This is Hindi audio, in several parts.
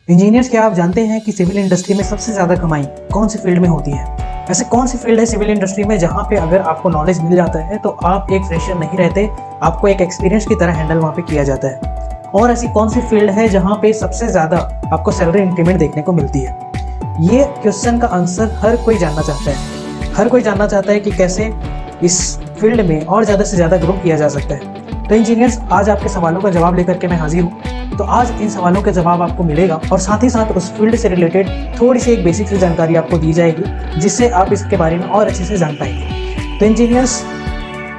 इंजीनियर्स, क्या आप जानते हैं कि सिविल इंडस्ट्री में सबसे ज़्यादा कमाई कौन सी फील्ड में होती है? ऐसे कौन सी फील्ड है सिविल इंडस्ट्री में जहाँ पे अगर आपको नॉलेज मिल जाता है तो आप एक फ्रेशर नहीं रहते, आपको एक एक्सपीरियंस की तरह हैंडल वहाँ पे किया जाता है? और ऐसी कौन सी फील्ड है जहाँ पे सबसे ज़्यादा आपको सैलरी इंक्रीमेंट देखने को मिलती है? ये क्वेश्चन का आंसर हर कोई जानना चाहता है। हर कोई जानना चाहता है कि कैसे इस फील्ड में और ज़्यादा से ज़्यादा ग्रो किया जा सकता है। तो इंजीनियर्स, आज आपके सवालों का जवाब लेकर के मैं हाजिर हूँ। तो आज इन सवालों के जवाब आपको मिलेगा और साथ ही साथ उस फील्ड से रिलेटेड थोड़ी सी एक बेसिक सी जानकारी आपको दी जाएगी, जिससे आप इसके बारे में और अच्छे से जान पाएंगे। तो इंजीनियर्स,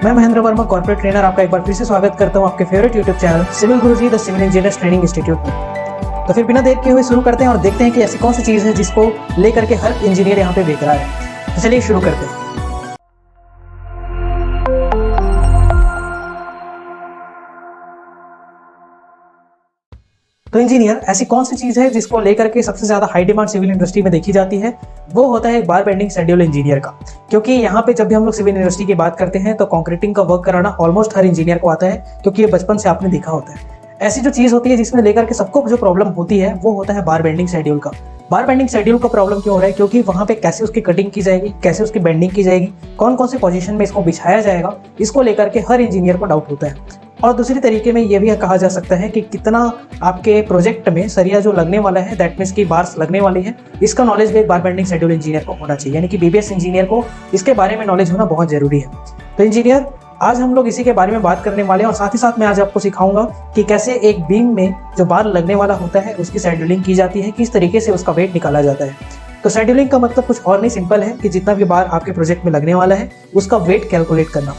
मैं महेंद्र वर्मा, कॉर्पोरेट ट्रेनर, आपका एक बार फिर से स्वागत करता हूँ आपके favourite YouTube channel civil Guruji the civil engineers training institute में। तो फिर बिना देर किए हुए शुरू करते हैं और देखते हैं कि ऐसी कौन सी चीज़ है जिसको लेकर के हर इंजीनियर यहाँ पे देख रहा है। तो चलिए शुरू करते हैं। तो इंजीनियर, ऐसी कौन सी चीज़ है जिसको लेकर के सबसे ज़्यादा हाई डिमांड सिविल इंडस्ट्री में देखी जाती है? वो होता है बार बेंडिंग शेड्यूल इंजीनियर का। क्योंकि यहाँ पे जब भी हम लोग सिविल इंडस्ट्री की बात करते हैं तो कंक्रीटिंग का वर्क कराना ऑलमोस्ट हर इंजीनियर को आता है, क्योंकि ये बचपन से आपने देखा होता है। ऐसी जो चीज़ होती है जिसमें लेकर के सबको जो प्रॉब्लम होती है वो होता है बार बेंडिंग शेड्यूल का। बार बेंडिंग शेड्यूल का प्रॉब्लम क्यों हो रहा है? क्योंकि वहाँ पे कैसे उसकी कटिंग की जाएगी, कैसे उसकी बेंडिंग की जाएगी, कौन कौन से पोजीशन में इसको बिछाया जाएगा, इसको लेकर के हर इंजीनियर को डाउट होता है। और दूसरी तरीके में ये भी कहा जा सकता है कि कितना आपके प्रोजेक्ट में सरिया जो लगने वाला है, दैट मीन्स की बार्स लगने वाली है, इसका नॉलेज भी एक बार बेंडिंग शेड्यूल इंजीनियर को होना चाहिए। यानी कि बीबीएस इंजीनियर को इसके बारे में नॉलेज होना बहुत जरूरी है। तो इंजीनियर, आज हम लोग इसी के बारे में बात करने वाले हैं और साथ ही साथ मैं आज आपको सिखाऊंगा कि कैसे एक बीम में जो बार लगने वाला होता है उसकी शेड्यूलिंग की जाती है, किस तरीके से उसका वेट निकाला जाता है। तो शेड्यूलिंग का मतलब कुछ और नहीं, सिंपल है कि जितना भी बार आपके प्रोजेक्ट में लगने वाला है उसका वेट कैलकुलेट करना।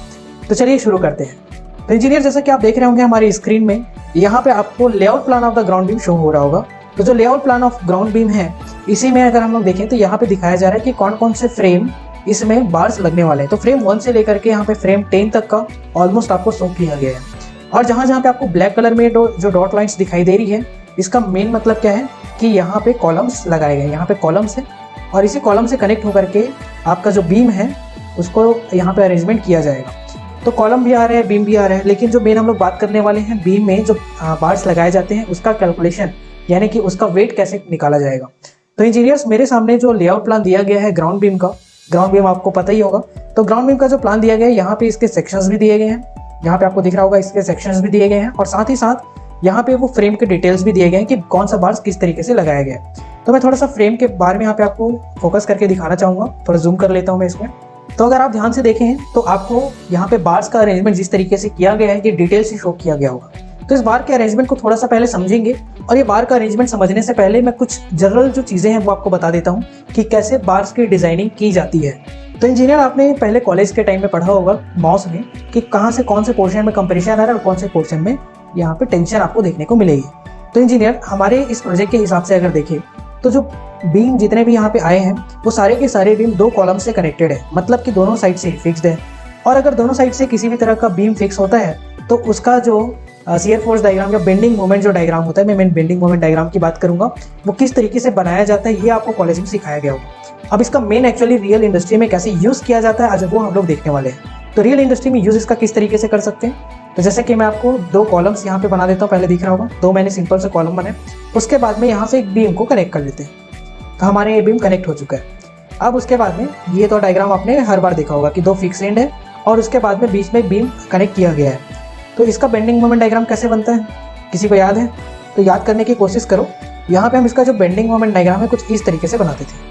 तो चलिए शुरू करते हैं। तो इंजीनियर, जैसा कि आप देख रहे होंगे हमारी स्क्रीन में, यहाँ पे आपको layout plan of the ground beam show हो रहा होगा। तो जो layout plan of ground beam है, इसी में अगर हम लोग देखें तो यहाँ पे दिखाया जा रहा है कि कौन कौन से फ्रेम इसमें बार्स लगने वाले हैं। तो फ्रेम 1 से लेकर के यहाँ पे फ्रेम 10 तक का ऑलमोस्ट आपको शो किया गया है। और जहाँ जहाँ पे आपको ब्लैक कलर में जो डॉट लाइन्स दिखाई दे रही है, इसका मेन मतलब क्या है कि यहाँ पे कॉलम्स लगाए गए। यहाँ पे कॉलम्स है और इसी कॉलम से कनेक्ट होकर के आपका जो बीम है उसको यहाँ पे अरेंजमेंट किया जाएगा। तो कॉलम भी आ रहे हैं, बीम भी आ रहे हैं, लेकिन जो मेन हम लोग बात करने वाले हैं, बीम में जो बार्स लगाए जाते हैं उसका कैलकुलेशन, यानी कि उसका वेट कैसे निकाला जाएगा। तो इंजीनियर्स, मेरे सामने जो लेआउट प्लान दिया गया है ग्राउंड बीम का, ग्राउंड बीम आपको पता ही होगा। तो ग्राउंड बीम का जो प्लान दिया गया है, यहाँ पे इसके सेक्शंस भी दिए गए हैं, यहाँ पे आपको दिख रहा होगा इसके सेक्शंस भी दिए गए हैं, और साथ ही साथ यहाँ पे वो फ्रेम के डिटेल्स भी दिए गए हैं कि कौन सा बार्स किस तरीके से लगाया गया है। तो मैं थोड़ा सा फ्रेम के बारे में यहाँ पे आपको फोकस करके दिखाना चाहूँगा। थोड़ा जूम कर लेता हूँ मैं इसमें। तो अगर आप ध्यान से देखें तो आपको यहाँ पे बार्स का अरेंजमेंट जिस तरीके से किया गया है कि डिटेल से शो किया गया होगा। तो इस बार के अरेंजमेंट को थोड़ा सा पहले समझेंगे, और ये बार का अरेंजमेंट समझने से पहले मैं कुछ जनरल जो चीज़ें हैं वो आपको बता देता हूँ कि कैसे बार्स की डिजाइनिंग की जाती है। तो इंजीनियर, आपने पहले कॉलेज के टाइम में पढ़ा होगा मॉस में कि कहाँ से कौन से पोर्शन में कंप्रेशन आ रहा है और कौन से पोर्शन में यहाँ पे टेंशन आपको देखने को मिलेगी। तो इंजीनियर, हमारे इस प्रोजेक्ट के हिसाब से अगर देखें तो जो बीम जितने भी यहाँ पे आए हैं वो सारे के सारे बीम 2 कॉलम से कनेक्टेड है, मतलब कि दोनों साइड से फिक्स्ड है। और अगर दोनों साइड से किसी भी तरह का बीम फिक्स होता है तो उसका जो शियर फोर्स डायग्राम या बेंडिंग मोमेंट जो डायग्राम होता है, मैं बेंडिंग मोमेंट डायग्राम की बात करूंगा, वो किस तरीके से बनाया जाता है ये आपको कॉलेज में सिखाया गया होगा। अब इसका मेन एक्चुअली रियल इंडस्ट्री में कैसे यूज़ किया जाता है आज वो हम लोग देखने वाले हैं। तो रियल इंडस्ट्री में यूज़ इसका किस तरीके से कर सकते हैं, तो जैसे कि मैं आपको 2 कॉलम्स यहाँ पे बना देता हूँ। पहले दिख रहा होगा 2 मैंने सिंपल से कॉलम बनाए, उसके बाद में यहाँ से एक बीम को कनेक्ट कर लेते हैं। तो हमारे ये बीम कनेक्ट हो चुका है। अब उसके बाद में ये तो डायग्राम आपने हर बार देखा होगा कि 2 फिक्स एंड है और उसके बाद में बीच में बीम कनेक्ट किया गया है। तो इसका बेंडिंग मोमेंट डायग्राम कैसे बनता है, किसी को याद है? तो याद करने की कोशिश करो। यहाँ पे हम इसका जो बेंडिंग मोमेंट डायग्राम है कुछ इस तरीके से बनाते थे।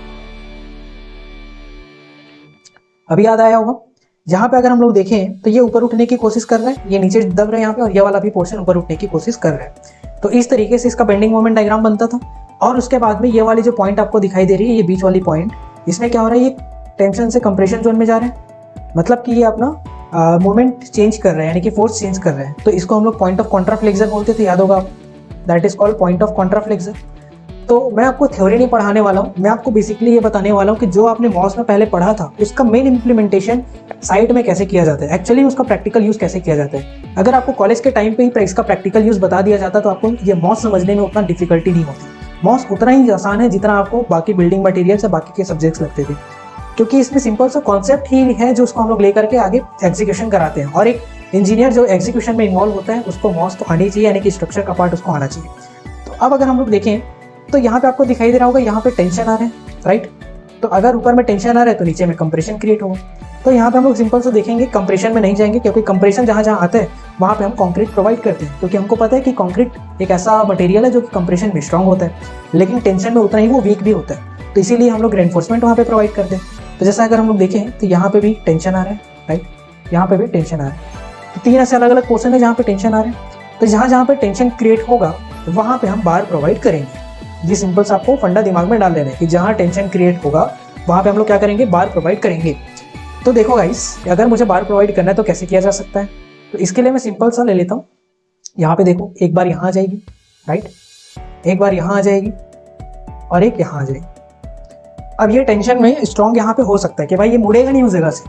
अभी याद आया होगा? यहाँ पे अगर हम लोग देखें तो ये ऊपर उठने की कोशिश कर रहे हैं, ये नीचे दब रहे हैं यहाँ पे, और ये वाला भी पोर्शन ऊपर उठने की कोशिश कर रहे हैं। तो इस तरीके से इसका बेंडिंग मोमेंट डायग्राम बनता था। और उसके बाद में ये वाली जो पॉइंट आपको दिखाई दे रही है, ये बीच वाली पॉइंट, इसमें क्या हो रहा है, ये टेंशन से कंप्रेशन जोन में जा रहे हैं, मतलब कि ये अपना मोमेंट चेंज कर रहे हैं, यानी कि फोर्स चेंज कर रहे हैं। तो इसको हम लोग पॉइंट ऑफ कॉन्ट्राफ्लेक्सर बोलते थे, याद होगा, that is called point of contraflexure. तो मैं आपको थ्योरी नहीं पढ़ाने वाला हूँ, मैं आपको बेसिकली ये बताने वाला हूँ कि जो आपने मॉस में पहले पढ़ा था उसका मेन इंप्लीमेंटेशन साइट में कैसे किया जाता है, एक्चुअली उसका प्रैक्टिकल यूज़ कैसे किया जाता है। अगर आपको कॉलेज के टाइम पे ही इसका प्रैक्टिकल यूज़ बता दिया जाता तो आपको ये मॉस समझने में उतना डिफिकल्टी नहीं होती। मॉस उतना ही आसान है जितना आपको बाकी बिल्डिंग मटेरियल से बाकी के सब्जेक्ट्स लगते थे, क्योंकि इसमें सिंपल सा कॉन्सेप्ट ही है जो उसको हम लोग लेकर के आगे एग्जीक्यूशन कराते हैं। और एक इंजीनियर जो एग्जीक्यूशन में इन्वॉल्व होता है उसको मॉस तो आनी चाहिए, यानी कि स्ट्रक्चर का पार्ट उसको आना चाहिए। तो अब अगर हम लोग देखें तो यहाँ पे आपको दिखाई दे रहा होगा, यहाँ पे टेंशन आ रहा है, राइट। तो अगर ऊपर में टेंशन आ रहा है तो नीचे में कंप्रेशन क्रिएट होगा। तो यहाँ पे हम लोग सिंपल से देखेंगे, कंप्रेशन में नहीं जाएंगे, क्योंकि कंप्रेशन जहाँ जहाँ आता है वहाँ पे हम कंक्रीट प्रोवाइड करते हैं, क्योंकि हमको पता है कि कंक्रीट एक ऐसा मटेरियल है जो कि कंप्रेशन में स्ट्रांग होता है, लेकिन टेंशन में उतना ही वो वीक भी होता है। तो इसीलिए हम लोग रेनफोर्समेंट वहाँ पे प्रोवाइड करते हैं। तो जैसा अगर हम लोग देखें तो यहाँ पे भी टेंशन आ रहा है, राइट, यहाँ पे भी टेंशन आ रहा है। तो 3 ऐसे अलग अलग पोर्शन है जहाँ पे टेंशन आ रहे हैं। तो जहाँ जहाँ पे टेंशन क्रिएट होगा वहाँ पे हम बार प्रोवाइड करेंगे। ये सिंपल सा आपको फंडा दिमाग में डाल लेना है कि जहाँ टेंशन क्रिएट होगा वहाँ पे हम लोग क्या करेंगे, बार प्रोवाइड करेंगे। तो देखो गाइस, अगर मुझे बार प्रोवाइड करना है तो कैसे किया जा सकता है। तो इसके लिए मैं सिंपल सा ले लेता हूँ। यहाँ पे देखो, एक बार यहाँ आ जाएगी, राइट, एक बार यहाँ आ जाएगी और एक यहाँ आ जाएगी। अब ये टेंशन में स्ट्रॉन्ग यहाँ पे हो सकता है कि भाई ये मुड़ेगा नहीं उस जगह से,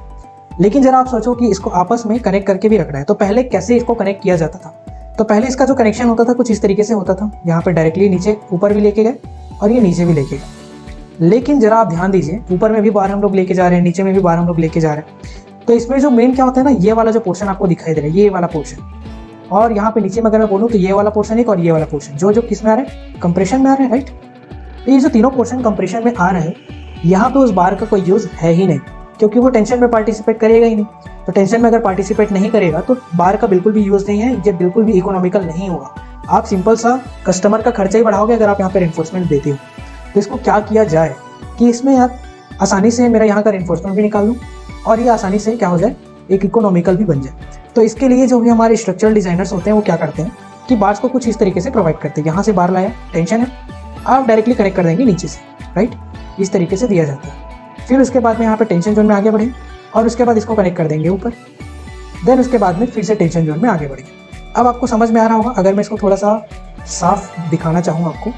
लेकिन जरा आप सोचो कि इसको आपस में कनेक्ट करके भी रखना है। तो पहले कैसे इसको कनेक्ट किया जाता था? तो पहले इसका जो कनेक्शन होता था कुछ इस तरीके से होता था, यहाँ पे डायरेक्टली नीचे ऊपर भी लेके गए और ये नीचे भी लेके गए। लेकिन जरा आप ध्यान दीजिए, ऊपर में भी बार हम लोग लेके जा रहे हैं, नीचे में भी बार हम लोग लेके जा रहे हैं। तो इसमें जो मेन क्या होता है ना, ये वाला जो पोर्शन आपको दिखाई दे रहा है, ये वाला पोर्शन, और यहाँ पे नीचे में अगर मैं बोलूँ तो ये वाला पोर्शन एक और ये वाला पोर्शन, जो जो किस में आ रहा है, कंप्रेशन में आ रहा है, राइट। तो ये जो तीनों पोर्शन कंप्रेशन में आ रहा है, यहाँ पे उस बार का कोई यूज है ही नहीं, क्योंकि वो टेंशन में पार्टिसिपेट करेगा ही नहीं। तो टेंशन में अगर पार्टिसिपेट नहीं करेगा तो बार का बिल्कुल भी यूज नहीं है, ये बिल्कुल भी इकोनॉमिकल नहीं होगा। आप सिंपल सा कस्टमर का खर्चा ही बढ़ाओगे अगर आप यहाँ पे रेनफोर्समेंट देते हो। तो इसको क्या किया जाए कि इसमें यार आसानी से मेरा यहाँ का रेनफोर्समेंट भी निकाल दूँ और ये आसानी से क्या हो जाए, एक इकोनॉमिकल भी बन जाए। तो इसके लिए जो भी हमारे स्ट्रक्चरल डिजाइनर्स होते हैं वो क्या करते हैं कि बार्स को कुछ इस तरीके से प्रोवाइड करते हैं। यहाँ से बार लाया, टेंशन है, आप डायरेक्टली कनेक्ट कर देंगे नीचे से, राइट, इस तरीके से दिया जाता है। फिर उसके बाद में यहाँ पे टेंशन जोन में आगे बढ़े और उसके बाद इसको कनेक्ट कर देंगे ऊपर, देन उसके बाद में फिर से टेंशन जोन में आगे बढ़ेंगे। अब आपको समझ में आ रहा होगा। अगर मैं इसको थोड़ा सा साफ दिखाना चाहूँ आपको,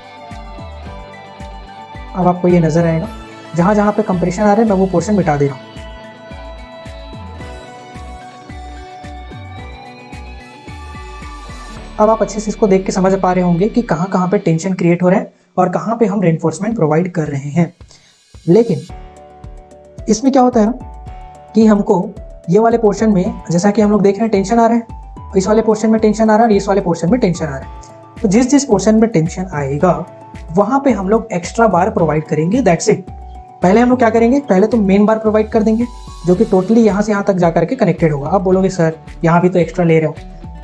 अब आपको ये नजर आएगा, जहाँ जहाँ पे कंप्रेशन आ रहा है मैं वो पोर्शन मिटा दे रहा हूँ। अब आप अच्छे से इसको देख के समझ पा रहे होंगे कि कहाँ कहाँ पे टेंशन क्रिएट हो रहा है और कहाँ पे हम रेनफोर्समेंट प्रोवाइड कर रहे हैं। लेकिन इसमें क्या होता है ना कि हमको ये वाले पोर्शन में, जैसा कि हम लोग देख रहे हैं टेंशन आ रहा है, इस वाले पोर्शन में टेंशन आ रहा है और इस वाले पोर्शन में टेंशन आ रहा है। तो जिस जिस पोर्शन में टेंशन आएगा वहाँ पे हम लोग एक्स्ट्रा बार प्रोवाइड करेंगे, दैट्स इट। पहले हम लोग क्या करेंगे, पहले तो मेन बार प्रोवाइड कर देंगे जो कि टोटली यहाँ से यहाँ तक जा करके कनेक्टेड होगा। आप बोलोगे सर यहाँ भी तो एक्स्ट्रा ले रहे हो,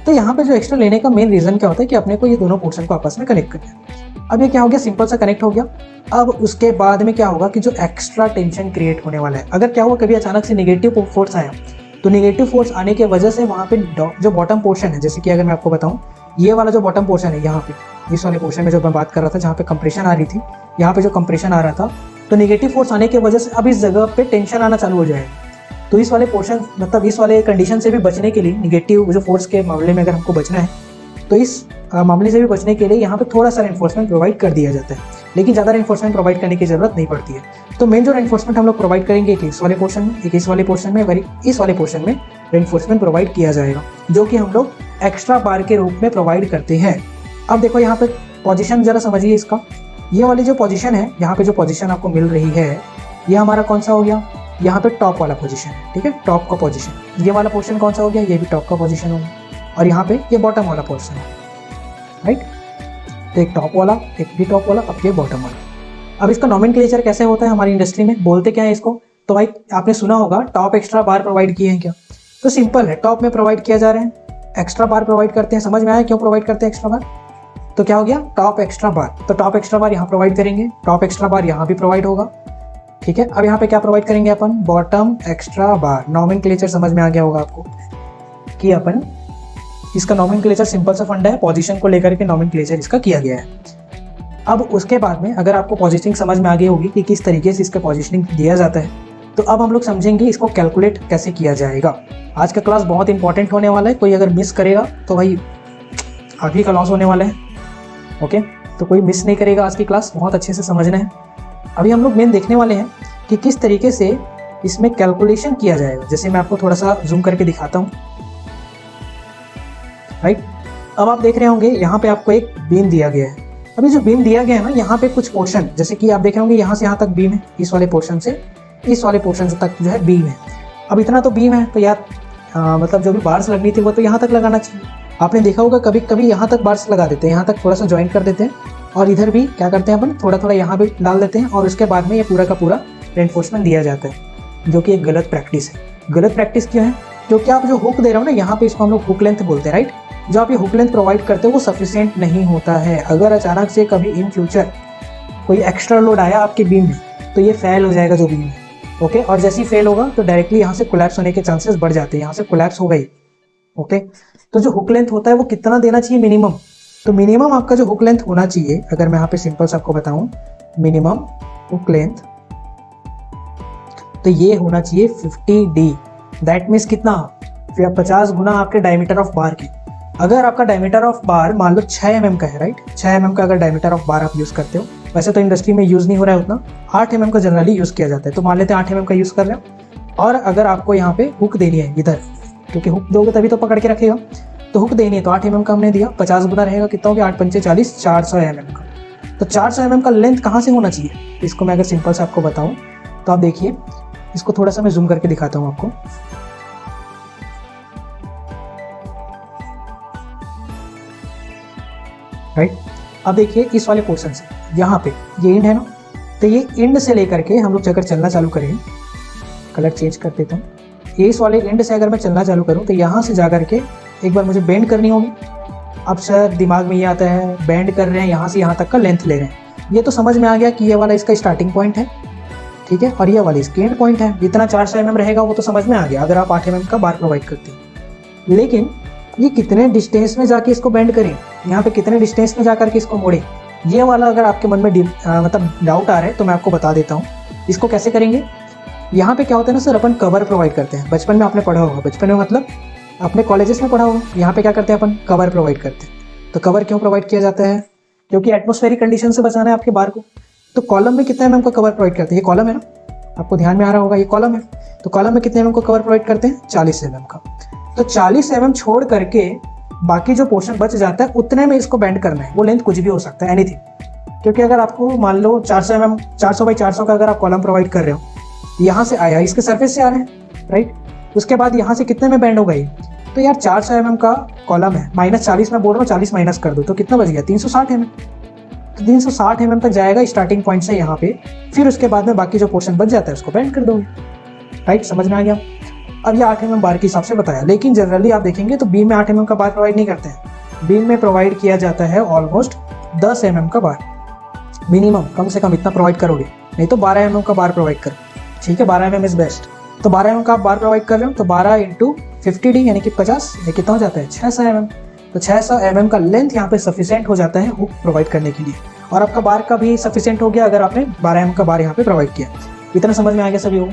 तो यहाँ पे जो एक्स्ट्रा लेने का मेन रीजन क्या होता है कि अपने को ये दोनों पोर्शन को आपस में कनेक्ट करना है। अब ये क्या हो गया, सिंपल सा कनेक्ट हो गया। अब उसके बाद में क्या होगा कि जो एक्स्ट्रा टेंशन क्रिएट होने वाला है, अगर क्या हुआ कभी अचानक से नेगेटिव फोर्स आया, तो नेगेटिव फोर्स आने की वजह से वहाँ पे जो बॉटम पोर्शन है, जैसे कि अगर मैं आपको बताऊँ, ये वाला जो बॉटम पोर्शन है यहाँ पे, इस वाले पोर्शन में जो मैं बात कर रहा था जहाँ पे कंप्रेशन आ रही थी, यहाँ पे जो कंप्रेशन आ रहा था, तो नेगेटिव फोर्स आने की वजह से अब इस जगह पे टेंशन आना चालू हो जाएगा। तो इस वाले पोर्शन, मतलब इस वाले कंडीशन से भी बचने के लिए, नेगेटिव जो फोर्स के मामले में अगर हमको बचना है, तो इस मामले से भी बचने के लिए यहाँ पे थोड़ा सा रेनफोर्समेंट प्रोवाइड कर दिया जाता है, लेकिन ज़्यादा रेनफोर्समेंट प्रोवाइड करने की जरूरत नहीं पड़ती है। तो मेन जो रेनफोर्समेंट हम लोग प्रोवाइड करेंगे, एक इस वाले पोर्शन में, एक इस वाले पोर्शन में, इस वाले पोर्शन में रेनफोर्समेंट प्रोवाइड किया जाएगा, जो कि हम लोग एक्स्ट्रा बार के रूप में प्रोवाइड करते हैं। अब देखो यहाँ पे पोजीशन जरा समझिए इसका। ये वाली जो पोजीशन है, यहाँ पे जो पोजीशन आपको मिल रही है, ये हमारा कौन सा हो गया, यहाँ पे टॉप वाला पोजीशन है, ठीक है, टॉप का पोजीशन। ये वाला पोर्शन कौन सा हो गया, ये भी टॉप का पोजीशन हो गया, और यहाँ पे ये बॉटम वाला पोर्शन है, राइट। तो एक टॉप वाला, एक भी टॉप वाला, अब ये बॉटम वाला। अब इसका नॉमेनक्लेचर कैसे होता है हमारी इंडस्ट्री में, बोलते क्या है इसको, तो भाई आपने सुना होगा टॉप एक्स्ट्रा बार प्रोवाइड किए हैं क्या। तो सिंपल है, टॉप में प्रोवाइड किया जा रहे हैं, एक्स्ट्रा बार प्रोवाइड करते हैं। समझ में आया क्यों प्रोवाइड करते हैं एक्स्ट्रा बार? तो क्या हो गया, टॉप एक्स्ट्रा बार। तो टॉप एक्स्ट्रा बार यहाँ प्रोवाइड करेंगे, टॉप एक्स्ट्रा बार यहाँ भी प्रोवाइड होगा, ठीक है। अब यहाँ पे क्या प्रोवाइड करेंगे अपन, बॉटम एक्स्ट्रा बार। नॉमेनक्लेचर समझ में आ गया होगा आपको कि अपन इसका नॉमेनक्लेचर सिंपल सा फंडा है, पोजीशन को लेकर के नॉमेनक्लेचर इसका किया गया है। अब उसके बाद में अगर आपको पोजीशनिंग समझ में आ गई होगी कि किस तरीके से इसका पोजीशनिंग दिया जाता है, तो अब हम लोग समझेंगे इसको कैलकुलेट कैसे किया जाएगा। आज का क्लास बहुत इंपॉर्टेंट होने वाला है, कोई अगर मिस करेगा तो भाई आगे का लॉस होने वाला है, ओके। तो कोई मिस नहीं करेगा, आज की क्लास बहुत अच्छे से समझना है। अभी हम लोग मेन देखने वाले हैं कि किस तरीके से इसमें कैलकुलेशन किया जाएगा। जैसे मैं आपको थोड़ा सा जूम करके दिखाता हूँ, राइट। अब आप देख रहे होंगे यहाँ पे आपको एक बीम दिया गया है। अभी जो बीम दिया गया है ना, यहाँ पे कुछ पोर्शन, जैसे कि आप देख रहे होंगे यहाँ से यहाँ तक बीम है, इस वाले पोर्शन से इस वाले पोर्शन तक जो है बीम है। अब इतना तो बीम है, तो यार मतलब जो भी बार्स लगनी थी वो तो यहाँ तक लगाना चाहिए। आपने देखा होगा कभी कभी यहाँ तक बार्स लगा देते हैं, यहाँ तक थोड़ा सा ज्वाइन कर देते हैं और इधर भी क्या करते हैं अपन, थोड़ा थोड़ा यहाँ पे डाल देते हैं और उसके बाद में ये पूरा का पूरा रेनफोर्समेंट दिया जाता है, जो कि एक गलत प्रैक्टिस है। गलत प्रैक्टिस क्या है, क्योंकि आप जो हुक दे रहे हो ना, यहाँ पे इसको हम लोग हुक लेंथ बोलते हैं, राइट। जो आप ये हुक लेंथ प्रोवाइड करते हो वो सफिशिएंट नहीं होता है। अगर अचानक से कभी इन फ्यूचर कोई एक्स्ट्रा लोड आया आपके बीम में तो ये फेल हो जाएगा जो बीम है, ओके। और जैसे ही फेल होगा तो डायरेक्टली यहाँ से कोलैप्स होने के चांसेस बढ़ जाते हैं, यहाँ से कोलैप्स हो गई, ओके। तो जो हुक लेंथ होता है वो कितना देना चाहिए मिनिमम, तो मिनिमम आपका जो हुक लेंथ होना चाहिए, अगर मैं यहाँ पे सिंपल से आपको बताऊं, मिनिमम हुक लेंथ तो ये होना चाहिए 50D। दैट मीन्स कितना, 50 गुना आपके डायमीटर ऑफ बार की। अगर आपका डायमीटर ऑफ बार मान लो 6 mm का है, राइट, 6 mm का अगर डायमीटर ऑफ बार आप यूज़ करते हो, वैसे तो इंडस्ट्री में यूज़ नहीं हो रहा है उतना, 8 mm का जनरली यूज़ किया जाता है, तो मान लेते हैं 8 mm का यूज़ कर रहे हो। और अगर आपको यहाँ पे हुक देनी है इधर, क्योंकि हुक दोगे तभी तो पकड़ के रखेगा, तो हुक देनी है तो 8 mm का हमने दिया, 50 गुना रहेगा कितना हो गया, 8 पंचे 40, 400 mm का। तो 400 mm का लेंथ कहाँ से होना चाहिए, इसको मैं अगर सिंपल से आपको बताऊँ तो आप देखिए, इसको थोड़ा सा मैं जूम करके दिखाता हूँ आपको। राइट, अब देखिए इस वाले पोर्शन से यहाँ पे ये इंड है ना, तो ये इंड से लेकर के हम लोग अगर चलना चालू करें, कलर चेंज कर देता हूँ, इस वाले इंड से अगर मैं चलना चालू करूँ तो यहाँ से जा करके एक बार मुझे बेंड करनी होगी। अब सर दिमाग में ये आता है बेंड कर रहे हैं, यहाँ से यहाँ तक का लेंथ ले रहे हैं, ये तो समझ में आ गया कि ये वाला इसका स्टार्टिंग पॉइंट है, ठीक है, और ये वाला इसकी एंड पॉइंट है। जितना 400 mm रहेगा वो तो समझ में आ गया अगर आप 8 mm का बार प्रोवाइड करते हैं। लेकिन ये कितने डिस्टेंस में जाके इसको बेंड करें, यहाँ पे कितने डिस्टेंस में जाकर के इसको मोड़े, ये वाला अगर आपके मन में मतलब डाउट आ रहा है तो मैं आपको बता देता हूँ इसको कैसे करेंगे। यहाँ पे क्या होता है ना सर, अपन कवर प्रोवाइड करते हैं, बचपन में आपने पढ़ा होगा, बचपन में मतलब अपने कॉलेजेस में पढ़ा होगा। यहाँ पे क्या करते हैं अपन, कवर प्रोवाइड करते हैं। तो कवर क्यों प्रोवाइड किया जाता है, क्योंकि एटमॉस्फेरिक कंडीशन से बचाना है आपके बार को। तो कॉलम में कितना mm का कवर प्रोवाइड करते हैं, ये कॉलम है ना, आपको ध्यान में आ रहा होगा ये कॉलम है, तो कॉलम में कितने mm को कवर प्रोवाइड करते हैं, 40 mm का। तो 40 mm छोड़ करके बाकी जो पोर्शन बच जाता है उतने में इसको बेंड करना है, वो लेंथ कुछ भी हो सकता है, एनीथिंग। क्योंकि अगर आपको मान लो 400 mm 400 बाई 400 का अगर आप कॉलम प्रोवाइड कर रहे हो, यहाँ से आया इसके सरफेस से आ रहे हैं, राइट, उसके बाद यहाँ से कितने में बेंड हो गई, तो यार 400 mm का कॉलम है, -40 में बोल रहा हूँ, 40 माइनस कर दो तो कितना बच गया, 360 mm। तो 360 mm तक जाएगा स्टार्टिंग पॉइंट से यहाँ पे, फिर उसके बाद में बाकी जो पोर्शन बच जाता है उसको बेंड कर दोगे, राइट, समझ में आ गया। अब ये 8 mm बार के हिसाब से बताया, लेकिन जनरली आप देखेंगे तो बीम में 8 mm का बार प्रोवाइड नहीं करते हैं, बीम में प्रोवाइड किया जाता है ऑलमोस्ट 10 mm का बार, मिनिमम कम से कम इतना प्रोवाइड करोगे, नहीं तो 12 mm का बार प्रोवाइड करो, ठीक है, 12 mm इज बेस्ट। तो 12 mm का आप बार प्रोवाइड कर रहे हो तो 12 इंटू 50D यानी कि 50, ये कितना हो जाता है, 600 mm। तो 600 mm का लेंथ यहाँ पे सफिशिएंट हो जाता है हुक प्रोवाइड करने के लिए, और आपका बार का भी सफिशिएंट हो गया अगर आपने 12 mm का बार यहाँ पे प्रोवाइड किया। इतना समझ में आ गया सभी को,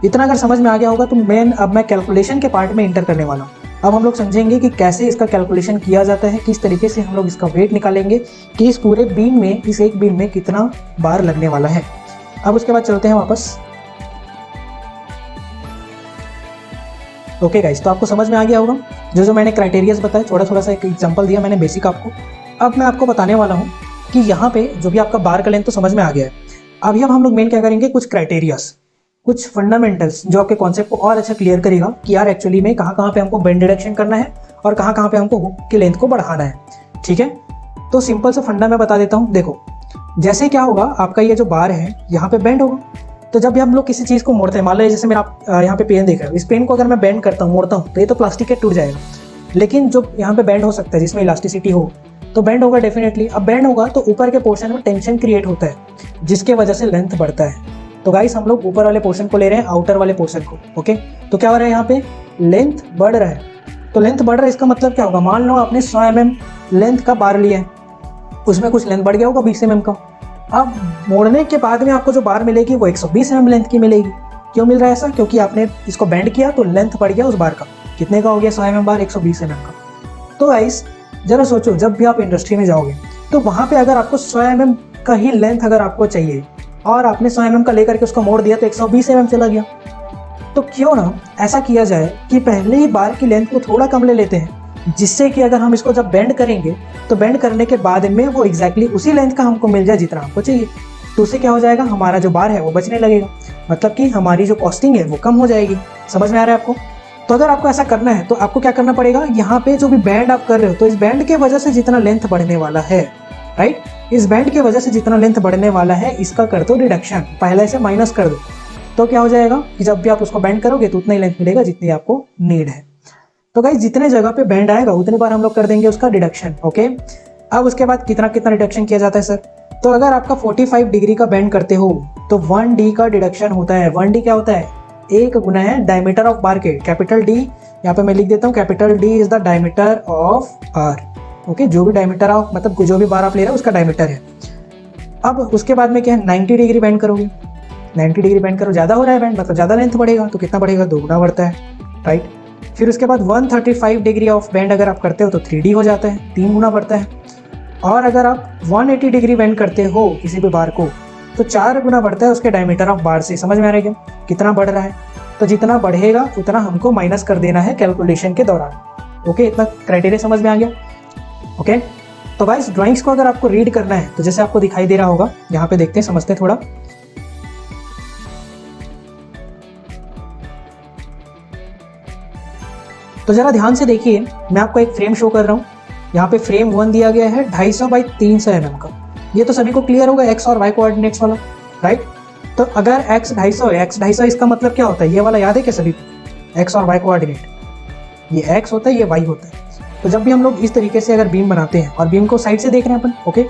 इतना अगर समझ में आ गया होगा तो अब मैं कैलकुलेशन के पार्ट में इंटर करने वाला हूँ। अब हम लोग समझेंगे कि कैसे इसका कैलकुलेशन किया जाता है, किस तरीके से हम लोग इसका वेट निकालेंगे कि इस पूरे बीम में, इस एक बीम में कितना बार लगने वाला है। अब उसके बाद चलते हैं वापस। ओके गाइस, तो आपको समझ में आ गया होगा जो मैंने क्राइटेरियाज बताए, थोड़ा सा एक एग्जांपल दिया मैंने बेसिक आपको। अब मैं आपको बताने वाला हूँ कि यहाँ पे जो भी आपका बार का लेंथ तो समझ में आ गया है। अभी अब हम लोग मेन क्या करेंगे, कुछ क्राइटेरियाज, कुछ फंडामेंटल्स जो आपके कॉन्सेप्ट को और अच्छा क्लियर करेगा कि यार एक्चुअली में कहाँ पे हमको बेंड रिडक्शन करना है और कहाँ पे हमको हुक की लेंथ को बढ़ाना है, ठीक है। तो सिंपल सा फंडा मैं बता देता हूँ। देखो जैसे क्या होगा, आपका ये जो बार है यहाँ पे बेंड होगा, तो जब भी हम लोग किसी चीज़ को मोड़ते हैं, मान लो जैसे मेरा आप यहाँ पे पेन देख रहे हो, इस पेन को अगर मैं बेंड करता हूँ, मोड़ता हूँ, तो ये तो प्लास्टिक के टूट जाएगा। लेकिन जो यहाँ पे बेंड हो सकता है जिसमें इलास्टिसिटी हो, तो बेंड होगा डेफिनेटली। अब बेंड होगा तो ऊपर के पोर्शन में टेंशन क्रिएट होता है, जिसके वजह से लेंथ बढ़ता है। तो गाइस हम लोग ऊपर वाले पोर्शन को ले रहे हैं, आउटर वाले पोर्शन को, ओके। तो क्या हो रहा है, यहाँ पे लेंथ बढ़ रहा है। तो लेंथ बढ़ रहा है, इसका मतलब क्या होगा, मान लो आपने 100 mm लेंथ का बार लिया है, उसमें कुछ लेंथ बढ़ गया होगा 20 mm का। अब मोड़ने के बाद में आपको जो बार मिलेगी वो 120 mm लेंथ की मिलेगी। क्यों मिल रहा है ऐसा, क्योंकि आपने इसको बेंड किया तो लेंथ बढ़ गया उस बार का। कितने का हो गया, 100 mm बार 120 mm का। तो गाइस जरा सोचो, जब भी आप इंडस्ट्री में जाओगे तो वहाँ पे अगर आपको 100 mm का ही लेंथ अगर आपको चाहिए और आपने 100 mm का लेकर के उसको मोड़ दिया तो 120 mm चला गया। तो क्यों ना ऐसा किया जाए कि पहले ही बार की लेंथ को थोड़ा कम ले लेते हैं, जिससे कि अगर हम इसको जब बेंड करेंगे तो बेंड करने के बाद में वो एग्जैक्टली उसी लेंथ का हमको मिल जाए जितना हमको चाहिए। तो उससे क्या हो जाएगा, हमारा जो बार है वो बचने लगेगा, मतलब कि हमारी जो कॉस्टिंग है वो कम हो जाएगी। समझ में आ रहा है आपको। तो अगर आपको ऐसा करना है तो आपको क्या करना पड़ेगा, यहाँ पे जो भी बैंड आप कर रहे हो, तो इस बैंड के वजह से जितना लेंथ बढ़ने वाला है राइट। इस बैंड की वजह से जितना लेंथ बढ़ने वाला है इसका कर दो रिडक्शन, पहले से माइनस कर दो, तो क्या हो जाएगा कि जब भी आप उसको बैंड करोगे तो उतना ही लेंथ मिलेगा जितनी आपको नीड है। तो गाइस जितने जगह पे बैंड आएगा उतने बार हम लोग कर देंगे उसका रिडक्शन। ओके, अब उसके बाद कितना कितना रिडक्शन किया जाता है सर? तो अगर आपका 45 डिग्री का बैंड करते हो तो 1D का डिडक्शन होता है। 1D क्या होता है? एक गुना है डायमीटर ऑफ बार के, कैपिटल डी, यहाँ पे मैं लिख देता हूँ capital D is the diameter of R. Okay, जो भी डायमीटर ऑफ मतलब जो भी बार आप ले रहे हो उसका डायमीटर है। अब उसके बाद में क्या है, 90 डिग्री बैंड करोगे। 90 डिग्री बैंड करो, ज़्यादा हो रहा है बैंड मतलब ज़्यादा लेंथ बढ़ेगा, तो कितना बढ़ेगा? 2 गुना बढ़ता है, राइट। फिर उसके बाद 135 डिग्री ऑफ बैंड अगर आप करते हो तो 3D हो जाता है, 3 गुना बढ़ता है। और अगर आप 180 डिग्री बैंड करते हो किसी भी बार को तो 4 गुना बढ़ता है उसके डायमीटर ऑफ बार से। समझ में आ रहा है क्या कितना बढ़ रहा है? तो जितना बढ़ेगा उतना हमको माइनस कर देना है कैलकुलेशन के दौरान। ओके, इतना क्राइटेरिया समझ में आ गया? ओके, तो गाइस ड्राइंग्स को अगर आपको रीड करना है तो जैसे आपको दिखाई दे रहा होगा, यहाँ पे देखते हैं, समझते हैं थोड़ा। तो जरा ध्यान से देखिए, मैं आपको एक फ्रेम शो कर रहा हूँ। यहाँ पे फ्रेम 1 दिया गया है 250 बाई 300 mm का। ये तो सभी को क्लियर होगा, एक्स और वाई कोऑर्डिनेट्स वाला, राइट। तो अगर x 250 है, x 250 इसका मतलब क्या होता है? ये वाला याद है क्या सभी को? x और y कोऑर्डिनेट, ये x होता है, ये y होता है। तो जब भी हम लोग इस तरीके से अगर बीम बनाते हैं और बीम को साइड से देख रहे हैं अपन, ओके,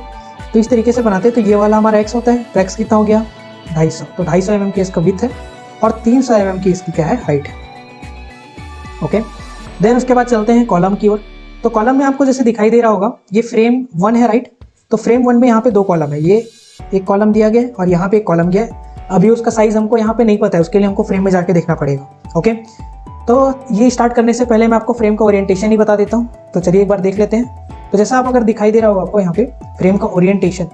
तो इस तरीके से बनाते हैं, तो ये वाला हमारा x होता है। तो x कितना हो गया? 250। तो 250 mm की इसका विड्थ है और 300 mm की इसकी क्या है? हाइट है। ओके, देन उसके बाद चलते हैं कॉलम की ओर। तो कॉलम में आपको जैसे दिखाई दे रहा होगा, ये फ्रेम 1 है, राइट। तो फ्रेम 1 में यहाँ पे 2 कॉलम है, ये एक कॉलम दिया गया है और यहाँ पे एक कॉलम गया है। अभी उसका साइज हमको यहाँ पे नहीं पता है, उसके लिए हमको फ्रेम में जाके देखना पड़ेगा। ओके, तो ये स्टार्ट करने से पहले मैं आपको फ्रेम का ओरिएंटेशन ही बता देता हूँ। तो चलिए एक बार देख लेते हैं। तो जैसा आप अगर दिखाई दे रहा होगा आपको यहाँ पे फ्रेम का ओरिएंटेशन,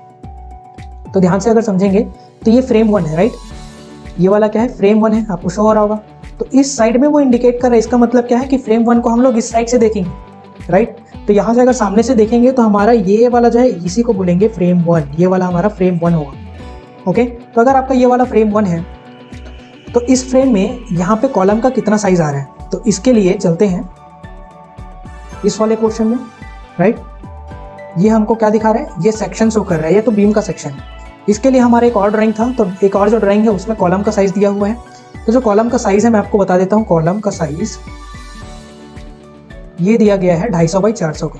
तो ध्यान से अगर समझेंगे तो ये फ्रेम 1 है, राइट। ये वाला क्या है? फ्रेम 1 है, आपको शो हो रहा होगा। तो इस साइड में वो इंडिकेट कर रहा है, इसका मतलब क्या है कि फ्रेम 1 को हम लोग इस साइड से देखेंगे, राइट। तो यहाँ से अगर सामने से देखेंगे तो हमारा ये वाला जो है इसी को बोलेंगे फ्रेम 1, ये वाला हमारा फ्रेम 1 होगा। ओके, तो अगर आपका ये वाला फ्रेम 1 है तो इस फ्रेम में यहाँ पे कॉलम का कितना साइज आ रहा है? तो इसके लिए चलते हैं इस वाले पोर्शन में, राइट। ये हमको क्या दिखा रहा है? ये सेक्शन शो कर रहा है, ये तो बीम का सेक्शन है। इसके लिए हमारा एक और ड्राइंग था, तो एक और जो ड्राइंग है उसमें कॉलम का साइज दिया हुआ है। तो जो कॉलम का साइज है मैं आपको बता देता हूँ। कॉलम का साइज ये दिया गया है 250 बाई 400 का।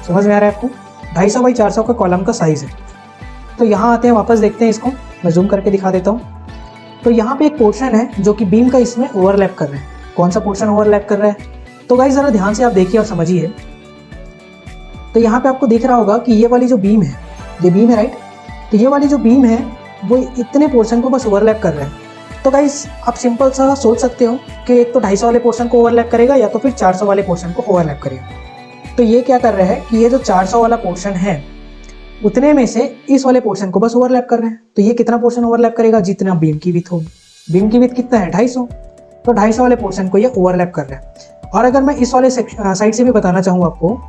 समझ में आ रहा है आपको? 250 बाई 400 का कॉलम का साइज है। तो यहाँ आते हैं, वापस देखते हैं इसको, मैं जूम करके दिखा देता हूँ। तो यहाँ पे एक पोर्शन है जो कि बीम का इसमें ओवरलैप कर रहा है। कौन सा पोर्शन ओवरलैप कर रहा है? तो गाइस जरा ध्यान से आप देखिए और समझिए। तो यहाँ पे आपको दिख रहा होगा कि ये वाली जो बीम है, ये बीम है, राइट। तो ये वाली जो बीम है वो इतने पोर्शन को बस ओवरलैप कर रहा है। तो गाइस आप सिंपल सा सोच सकते हो कि एक तो 250 वाले पोर्शन को ओवरलैप करेगा या तो फिर 400 वाले पोर्शन को ओवरलैप करेगा। तो ये क्या कर रहा है कि ये जो 400 वाला पोर्शन है उतने में से इस वाले पोर्शन को बस ओवरलैप कर रहे हैं। तो ये कितना पोर्शन ओवरलैप करेगा? जितना बीम की विड्थ होगी। बीम की विड्थ कितना है? 250। तो 250 वाले पोर्शन को ये ओवरलैप कर रहा है। और अगर मैं इस वाले साइड से भी बताना चाहूँ आपको,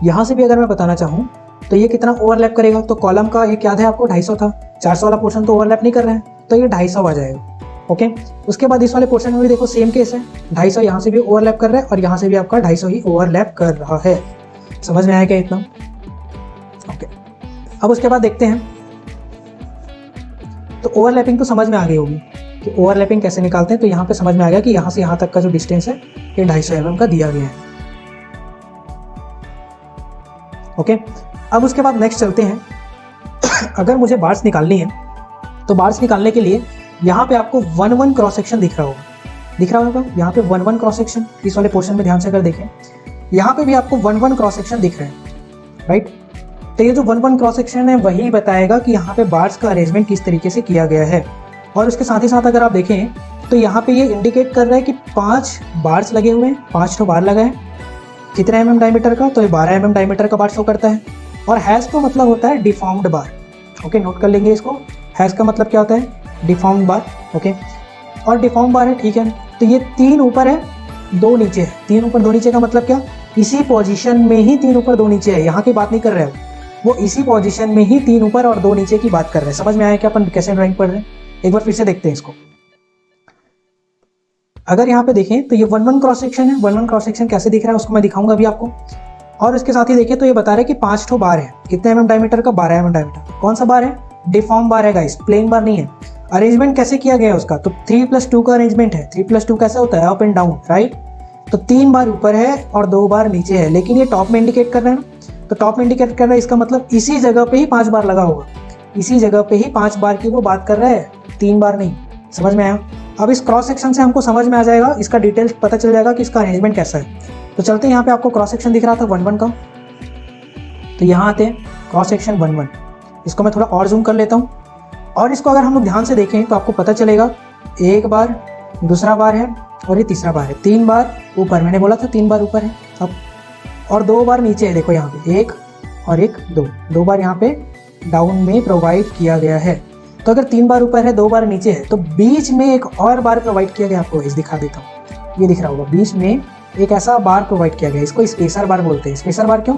यहाँ से भी अगर मैं बताना चाहूँ तो ये कितना ओवरलैप करेगा? तो कॉलम का एक याद है आपको 250 था, 400 वाला पोर्शन तो ओवरलैप नहीं कर रहे हैं, तो ये 250 आ जाएगा। ओके, उसके बाद इस वाले पोर्शन में भी देखो सेम केस है, 250 यहाँ से भी ओवरलैप कर रहा है और यहाँ से भी आपका 250 ही ओवरलैप कर रहा है। समझ में आया क्या इतना? ओके, अब उसके बाद देखते हैं। तो ओवरलैपिंग तो समझ में आ गई होगी कि ओवरलैपिंग कैसे निकालते हैं। तो यहाँ पे समझ में आ गया कि यहाँ से यहाँ तक का जो डिस्टेंस है ये 250 mm का दिया गया है। ओके, अब उसके बाद नेक्स्ट चलते हैं। अगर मुझे बार्स निकालनी है तो बार्स निकालने के लिए यहाँ पे आपको 1-1 क्रॉस सेक्शन दिख रहा होगा, यहाँ पे 1-1 क्रॉस सेक्शन। इस वाले पोर्शन में ध्यान से अगर देखें, यहाँ पे भी आपको 1-1 क्रॉस सेक्शन दिख रहे हैं, राइट। तो ये जो 1-1 क्रॉस सेक्शन है वही बताएगा कि यहाँ पे बार्स का अरेंजमेंट किस तरीके से किया गया है। और उसके साथ ही साथ अगर आप देखें तो यहाँ पे ये इंडिकेट कर रहा है कि 5 बार्स लगे हुए हैं, 5 तो बार लगा है। कितने mm डायमीटर का? तो ये 12 mm डायमीटर का बार शो करता है। और हैश का मतलब होता है डिफॉर्म्ड बार। ओके, नोट कर लेंगे इसको। हैश का मतलब क्या होता है? डिफॉर्म्ड बार। ओके, और डिफॉर्म बार है, ठीक है। तो ये 3 ऊपर है 2 नीचे है। 3 ऊपर 2 नीचे का मतलब क्या? इसी पोजीशन में ही 3 ऊपर 2 नीचे है, यहाँ की बात नहीं कर रहे हैं वो इसी पोजीशन में ही 3 ऊपर और 2 नीचे की बात कर रहे हैं। समझ में आया क्या अपन कैसे ड्राइंग पढ़ रहे हैं? एक बार फिर से देखते हैं इसको। अगर यहाँ पे देखें तो ये 1-1 क्रॉस सेक्शन है। 1-1 क्रॉस सेक्शन कैसे दिख रहा है उसको मैं दिखाऊंगा अभी आपको। और उसके साथ ही देखें तो ये बता रहे हैं कि 5 ठो बार है, कितने एमएम डायमीटर का, 12 एमएम डायमीटर। कौन सा बार है? डिफॉर्म बार है गाइस, प्लेन बार नहीं है। अरेंजमेंट कैसे किया गया है उसका? तो 3+2 का अरेंजमेंट है। 3+2 कैसे होता है? Up and down, right. तो 3 बार ऊपर है और 2 बार नीचे है, लेकिन ये टॉप में इंडिकेट कर रहे हैं ना, तो टॉप में इंडिकेट कर रहा है, इसका मतलब इसी जगह पे ही 5 बार लगा होगा, इसी जगह पे ही 5 बार की वो बात कर रहा है, 3 बार नहीं। समझ में आया? अब इस क्रॉस सेक्शन से हमको समझ में आ जाएगा, इसका डिटेल्स पता चल जाएगा कि इसका अरेंजमेंट कैसा है। तो चलते हैं, यहाँ पे आपको क्रॉस सेक्शन दिख रहा था 1-1 का, तो यहाँ आते हैं क्रॉस सेक्शन 1-1। इसको मैं थोड़ा और जूम कर लेता हूँ, और इसको अगर हम लोग ध्यान से देखें तो आपको पता चलेगा, एक बार, दूसरा बार है और ये तीसरा बार है, 3 बार ऊपर, मैंने बोला था 3 बार ऊपर है अब, और 2 बार नीचे है। देखो यहाँ पे 1 और 1, 2 बार यहाँ पे डाउन में प्रोवाइड किया गया है। तो अगर 3 बार ऊपर है, 2 बार नीचे है, तो बीच में एक और बार प्रोवाइड किया गया। आपको इस दिखा देता हूँ, ये दिख रहा होगा, बीच में एक ऐसा बार प्रोवाइड किया गया, इसको स्पेसर बार बोलते हैं। स्पेसर बार क्यों?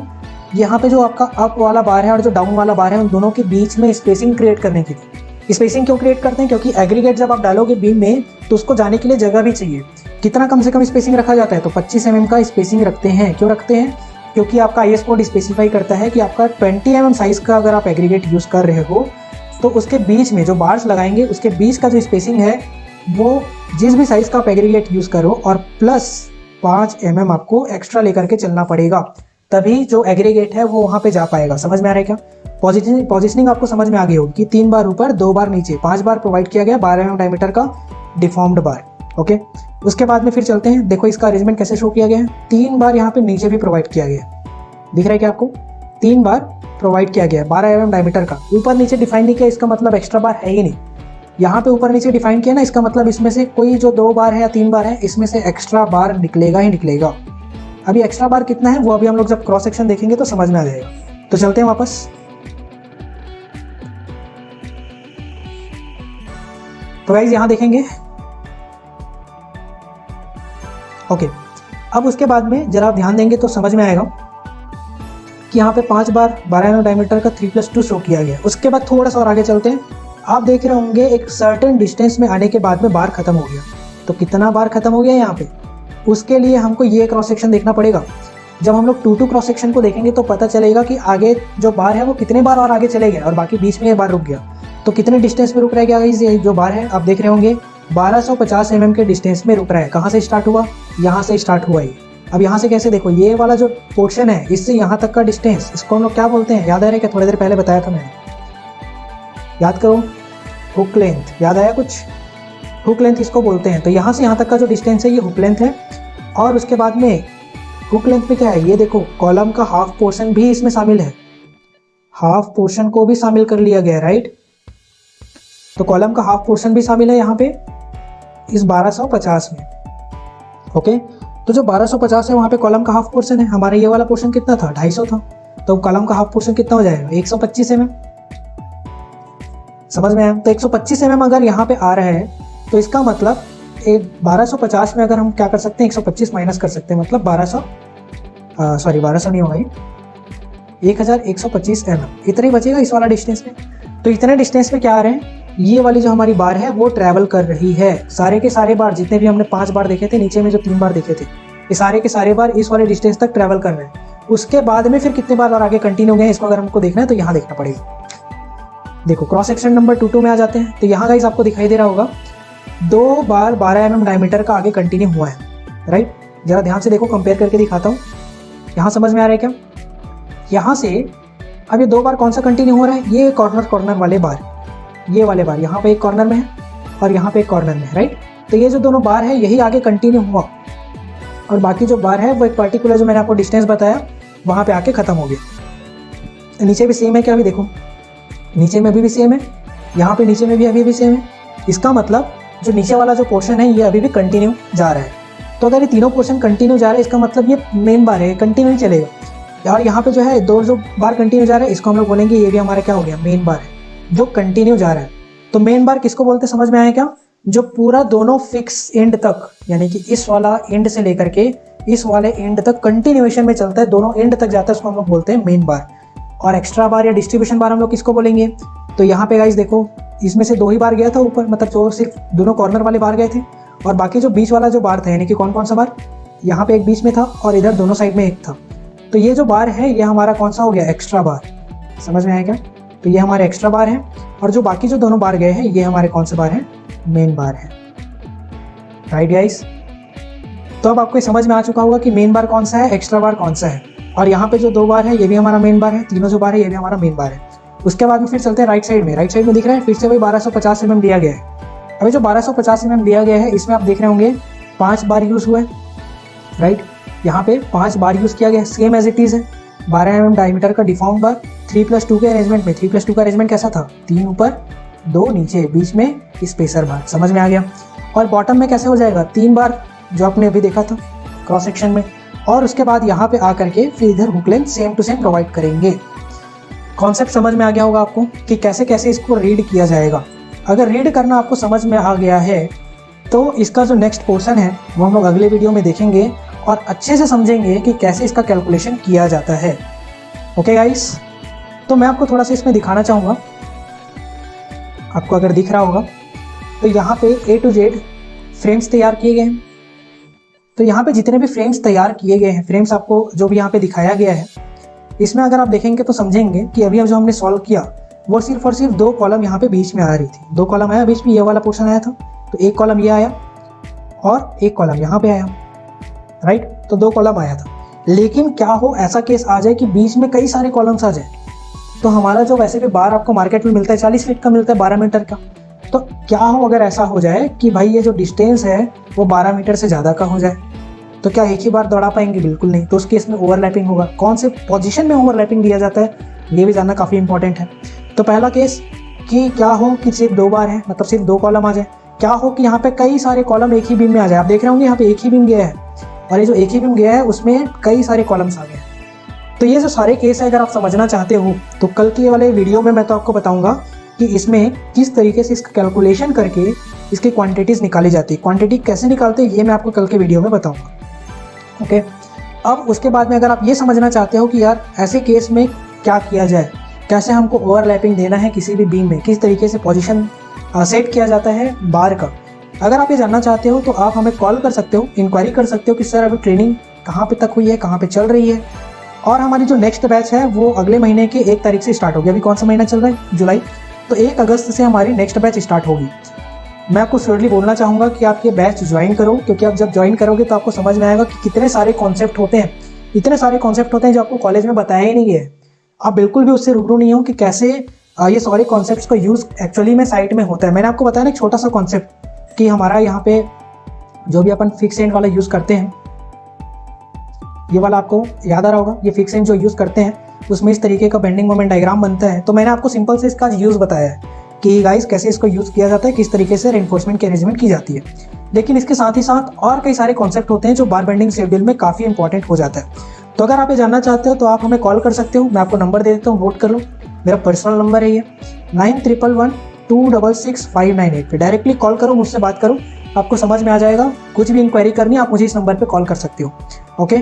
यहाँ पे जो आपका अप वाला बार है और जो डाउन वाला बार है, उन दोनों के बीच में स्पेसिंग क्रिएट करने के लिए। स्पेसिंग क्यों क्रिएट करते हैं? क्योंकि एग्रीगेट जब आप डालोगे बीम में तो उसको जाने के लिए जगह भी चाहिए। कितना कम से कम स्पेसिंग रखा जाता है? तो 25 mm का स्पेसिंग रखते हैं। क्यों रखते हैं? क्योंकि आपका IS कोड स्पेसिफाई करता है कि आपका 20 mm साइज का अगर आप एग्रीगेट यूज़ कर रहे हो, तो उसके बीच में जो बार्स लगाएंगे उसके बीच का जो स्पेसिंग है, वो जिस भी साइज़ का आप एग्रीगेट यूज़ करो और प्लस 5 mm आपको एक्स्ट्रा लेकर के चलना पड़ेगा, तभी जो एग्रीगेट है वो वहाँ पे जा पाएगा। समझ में आ रहा है क्या? पोजिशनिंग आपको समझ में आ गई होगी कि 3 बार ऊपर, 2 बार नीचे, 5 बार प्रोवाइड किया गया 12 mm डायमीटर का डिफॉर्म्ड बार। ओके, उसके बाद में फिर चलते हैं, देखो इसका अरेंजमेंट कैसे शो किया गया है। 3 बार यहाँ पे नीचे भी प्रोवाइड किया गया है, दिख रहा है क्या आपको? 3 बार प्रोवाइड किया गया है 12 mm डायमीटर का। ऊपर नीचे डिफाइन नहीं किया, इसका मतलब एक्स्ट्रा बार है ही नहीं। यहाँ पे ऊपर नीचे डिफाइन किया ना, इसका मतलब इसमें से कोई जो 2 बार है या 3 बार है, इसमें से एक्स्ट्रा बार निकलेगा ही निकलेगा। अभी एक्स्ट्रा बार कितना है वो अभी हम लोग जब क्रॉस सेक्शन देखेंगे तो समझ में आ जाएगा। तो चलते हैं वापस, तो गाइस यहाँ देखेंगे। ओके, अब उसके बाद में जरा आप ध्यान देंगे तो समझ में आएगा कि यहाँ पे 5 बार 12 mm डायमीटर का 3+2 शो किया गया। उसके बाद थोड़ा सा और आगे चलते हैं, आप देख रहे होंगे एक सर्टेन डिस्टेंस में आने के बाद में बार खत्म हो गया। तो कितना बार खत्म हो गया यहाँ पे, उसके लिए हमको ये क्रॉस सेक्शन देखना पड़ेगा। जब हम लोग 2-2 क्रॉस सेक्शन को देखेंगे तो पता चलेगा कि आगे जो बार है वो कितने बार और आगे चले गए और बाकी बीच में ये बार रुक गया। तो कितने डिस्टेंस में रुक रहा है ये जो बार है, आप देख रहे होंगे 1250 mm के डिस्टेंस में रुक रहा है। कहाँ से स्टार्ट हुआ? यहाँ से स्टार्ट हुआ ये। अब यहाँ से कैसे, देखो ये वाला जो पोर्शन है, इससे यहाँ तक का डिस्टेंस, इसको हम लोग क्या बोलते हैं? याद आ रहा है क्या? थोड़ी देर पहले बताया था मैंने, याद करो, हुक लेंथ। याद आया कुछ? हुक लेंथ इसको बोलते हैं। तो यहाँ से यहाँ तक का जो डिस्टेंस है ये हुक लेंथ है। और उसके बाद में हुक लेंथ में क्या है, ये देखो कॉलम का हाफ पोर्शन भी इसमें शामिल है, हाफ पोर्शन को भी शामिल कर लिया गया है, राइट। तो कॉलम का हाफ पोर्शन भी शामिल है यहाँ पे इस 1250 में। ओके, तो जो 1250 है वहाँ पे कॉलम का हाफ पोर्शन है। हमारा ये वाला पोर्शन कितना था? 250 था। तो कॉलम का हाफ पोर्शन कितना हो जाएगा? 125 mm। समझ में आया? तो 125 mm अगर यहाँ पे आ रहा है तो इसका मतलब 1250 में अगर हम क्या कर सकते हैं, 125 माइनस कर सकते हैं, मतलब 1200 नहीं होगा, ये 1125 mm इतना ही बचेगा इस वाला डिस्टेंस में। तो इतने डिस्टेंस में क्या आ रहे हैं, ये वाली जो हमारी बार है वो ट्रैवल कर रही है। सारे के सारे बार, जितने भी हमने 5 बार देखे थे, नीचे में जो 3 बार देखे थे, ये सारे के सारे बार इस वाले डिस्टेंस तक ट्रैवल कर रहे हैं। उसके बाद में फिर कितने बार और आगे कंटिन्यू गए, इसको अगर हमको देखना है तो यहाँ देखना पड़ेगा। देखो क्रॉस सेक्शन नंबर 2 में आ जाते हैं। तो यहाँ गाइस आपको दिखाई दे रहा होगा 2 बार 12 mm डायमीटर का आगे कंटिन्यू हुआ है, राइट। जरा ध्यान से देखो, कंपेयर करके दिखाता हूँ। यहाँ समझ में आ रहा है क्या? यहाँ से अब ये 2 बार कौन सा कंटिन्यू हो रहा है, ये कॉर्नर वाले बार, ये वाले बार यहाँ पे एक कॉर्नर में है और यहाँ पे एक कॉर्नर में है, राइट। तो ये जो दोनों बार है यही आगे कंटिन्यू हुआ और बाकी जो बार है वो एक पर्टिकुलर जो मैंने आपको डिस्टेंस बताया वहाँ पे आके ख़त्म हो गया। नीचे भी सेम है क्या? अभी देखो नीचे में अभी भी सेम है, यहाँ पे नीचे में भी अभी भी सेम है। इसका मतलब जो नीचे वाला जो पोर्शन है ये अभी भी कंटिन्यू जा रहा है। तो अगर ये तीनों पोर्शन कंटिन्यू जा रहे हैं, इसका मतलब ये मेन बार है, कंटिन्यू ही चलेगा। और यहाँ पे जो है 2 जो बार कंटिन्यू जा रहा है, इसको हम लोग बोलेंगे ये भी हमारा क्या हो गया, मेन बार है जो कंटिन्यू जा रहा है। तो मेन बार किसको बोलते हैं, समझ में आया क्या? जो पूरा दोनों फिक्स एंड तक, यानी कि इस वाला एंड से लेकर के इस वाले एंड तक कंटिन्यूएशन में चलता है, दोनों एंड तक जाता है, उसको हम लोग बोलते हैं मेन बार। और एक्स्ट्रा बार या डिस्ट्रीब्यूशन बार हम लोग किसको बोलेंगे? तो यहाँ पे गाइस देखो, इसमें से 2 ही बार गया था ऊपर, मतलब जो सिर्फ दोनों कॉर्नर वाले बार गए थे, और बाकी जो बीच वाला जो बार था, यानी कि कौन कौन सा बार, यहाँ पे एक बीच में था और इधर दोनों साइड में एक था। तो ये जो बार है ये हमारा कौन सा हो गया, एक्स्ट्रा बार। समझ में आया क्या? तो ये हमारे एक्स्ट्रा बार है, और जो बाकी जो दोनों बार गए हैं ये हमारे कौन से बार हैं, मेन बार है। Right guys? तो अब आपको समझ में आ चुका होगा कि मेन बार कौन सा है, एक्स्ट्रा बार कौन सा है, और यहाँ पे जो 2 बार है ये भी हमारा मेन बार है, तीनों जो बार है ये भी हमारा मेन बार है। उसके बाद में फिर चलते हैं राइट साइड में। राइट साइड में दिख रहा है फिर से वही 1250 mm दिया गया है। अभी जो 1250 mm दिया गया है इसमें आप देख रहे होंगे 5 बार यूज़ हुआ है। राइट, यहाँ पे 5 बार यूज़ किया गया है, सेम एज इट इज़ है। 12 mm डायमीटर का डिफॉर्म बार 3+2 के अरेंजमेंट में। 3+2 का अरेंजमेंट कैसा था, 3 ऊपर 2 नीचे, बीच में स्पेसर बार। समझ में आ गया? और बॉटम में कैसे हो जाएगा, 3 बार जो आपने अभी देखा था क्रॉस सेक्शन में, और उसके बाद यहाँ पे आकर के फिर इधर hook length same to same provide करेंगे। कॉन्सेप्ट समझ में आ गया होगा आपको कि कैसे कैसे इसको रीड किया जाएगा। अगर रीड करना आपको समझ में आ गया है तो इसका जो नेक्स्ट पोर्शन है वो हम लोग अगले वीडियो में देखेंगे और अच्छे से समझेंगे कि कैसे इसका कैलकुलेशन किया जाता है। ओके गाइस, तो मैं आपको थोड़ा सा इसमें दिखाना चाहूँगा, आपको अगर दिख रहा होगा तो यहाँ पे A to Z फ्रेम्स तैयार किए गए हैं। तो यहाँ पे जितने भी फ्रेम्स तैयार किए गए हैं, फ्रेम्स आपको जो भी यहाँ पे दिखाया गया है, इसमें अगर आप देखेंगे तो समझेंगे कि अभी अब जो हमने सॉल्व किया वो सिर्फ और सिर्फ 2 कॉलम यहाँ पे बीच में आ रही थी। 2 कॉलम आया बीच में, ये वाला पोर्शन आया था, तो 1 कॉलम ये आया और 1 कॉलम यहाँ पे आया। राइट, तो 2 कॉलम आया था। लेकिन क्या हो ऐसा केस आ जाए कि बीच में कई सारे कॉलम्स आ जाए, तो हमारा जो वैसे भी बार आपको मार्केट में मिलता है 40 फीट का मिलता है, 12 मीटर का। तो क्या हो अगर ऐसा हो जाए कि भाई ये जो डिस्टेंस है वो 12 मीटर से ज़्यादा का हो जाए, तो क्या एक ही बार दौड़ा पाएंगे? बिल्कुल नहीं। तो उस केस में ओवरलैपिंग होगा। कौन से पोजीशन में ओवरलैपिंग दिया जाता है ये भी जानना काफ़ी इंपॉर्टेंट है। तो पहला केस कि क्या हो कि सिर्फ 2 बार है, मतलब सिर्फ 2 कॉलम आ जाए। क्या हो कि यहाँ पे कई सारे कॉलम एक ही बीम में आ जाए। आप देख रहे होंगे यहाँ पे एक ही बीम गया है, और ये जो एक ही बीम गया है उसमें कई सारे कॉलम्स आ गए। तो ये जो सारे केस है अगर आप समझना चाहते हो तो कल के वाले वीडियो में मैं तो आपको बताऊँगा कि इसमें किस तरीके से इसका कैलकुलेशन करके इसकी क्वांटिटीज़ निकाली जाती है। क्वांटिटी कैसे निकालते हैं ये मैं आपको कल के वीडियो में बताऊँगा। ओके, अब उसके बाद में अगर आप ये समझना चाहते हो कि यार ऐसे केस में क्या किया जाए, कैसे हमको ओवरलैपिंग देना है किसी भी बीम में, किस तरीके से पोजीशन सेट किया जाता है बार का, अगर आप ये जानना चाहते हो तो आप हमें कॉल कर सकते हो, इंक्वायरी कर सकते हो कि सर अभी ट्रेनिंग कहाँ पे तक हुई है, कहाँ पे चल रही है। और हमारी जो नेक्स्ट बैच है वो अगले महीने की 1 तारीख से स्टार्ट होगी। अभी कौन सा महीना चल रहा है, जुलाई, तो 1 अगस्त से हमारी नेक्स्ट बैच स्टार्ट होगी। मैं आपको श्योरली बोलना चाहूँगा कि आप ये बैच ज्वाइन करो, क्योंकि आप जब ज्वाइन करोगे तो आपको समझ में आएगा कि कितने सारे कॉन्सेप्ट होते हैं, इतने सारे कॉन्सेप्ट होते हैं जो आपको कॉलेज में बताया ही नहीं है। आप बिल्कुल भी उससे रूबरू नहीं हो कि कैसे ये सारे कॉन्सेप्ट्स का यूज़ एक्चुअली में साइट में होता है। मैंने आपको बताया ना एक छोटा सा कॉन्सेप्ट कि हमारा यहाँ पे जो भी अपन फिक्स एंड वाला यूज़ करते हैं, ये वाला आपको याद आ रहा होगा, ये फिक्स एंड जो यूज़ करते हैं उसमें इस तरीके का बेंडिंग मोमेंट डायग्राम बनता है। तो मैंने आपको सिंपल से इसका यूज़ बताया है कि गाइस कैसे इसको यूज़ किया जाता है, किस तरीके से रेनफोर्समेंट की अरेंजमेंट की जाती है। लेकिन इसके साथ ही साथ और कई सारे कॉन्सेप्ट होते हैं जो बार बेंडिंग शेड्यूल में काफ़ी इंपॉर्टेंट हो जाता है। तो अगर आप ये जानना चाहते हो तो आप हमें कॉल कर सकते हो। मैं आपको नंबर दे देता हूँ, नोट कर लो, मेरा पर्सनल नंबर है ये 9111266598 पे डायरेक्टली कॉल करो, मुझसे बात करो, आपको समझ में आ जाएगा। कुछ भी इंक्वायरी करनी है आप मुझे इस नंबर पर कॉल कर सकते हो। ओके,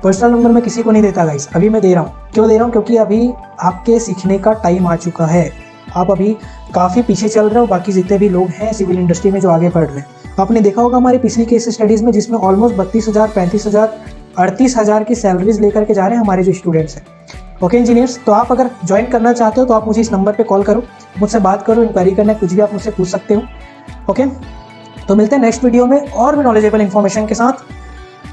पर्सनल नंबर मैं किसी को नहीं देता गाइस, अभी मैं दे रहा हूँ। क्यों दे रहा हूँ? क्योंकि अभी आपके सीखने का टाइम आ चुका है। आप अभी काफ़ी पीछे चल रहे हो बाकी जितने भी लोग हैं सिविल इंडस्ट्री में जो आगे बढ़ रहे हैं। आपने देखा होगा हमारी पिछली केस स्टडीज़ में जिसमें ऑलमोस्ट 32,000, 35,000, 38,000 की सैलरीज लेकर के जा रहे हैं हमारे जो स्टूडेंट्स हैं। ओके इंजीनियर्स, तो आप अगर ज्वाइन करना चाहते हो तो आप मुझे इस नंबर पे कॉल करो, मुझसे बात करो, इंक्वायरी करना है, कुछ भी आप मुझसे पूछ सकते हो। ओके, तो मिलते हैं नेक्स्ट वीडियो में और भी नॉलेजेबल इन्फॉर्मेशन के साथ।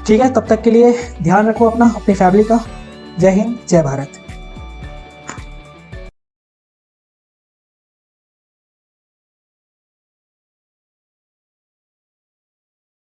ठीक है, तब तक के लिए ध्यान रखो अपना, अपनी फैमिली का। जय हिंद, जय भारत।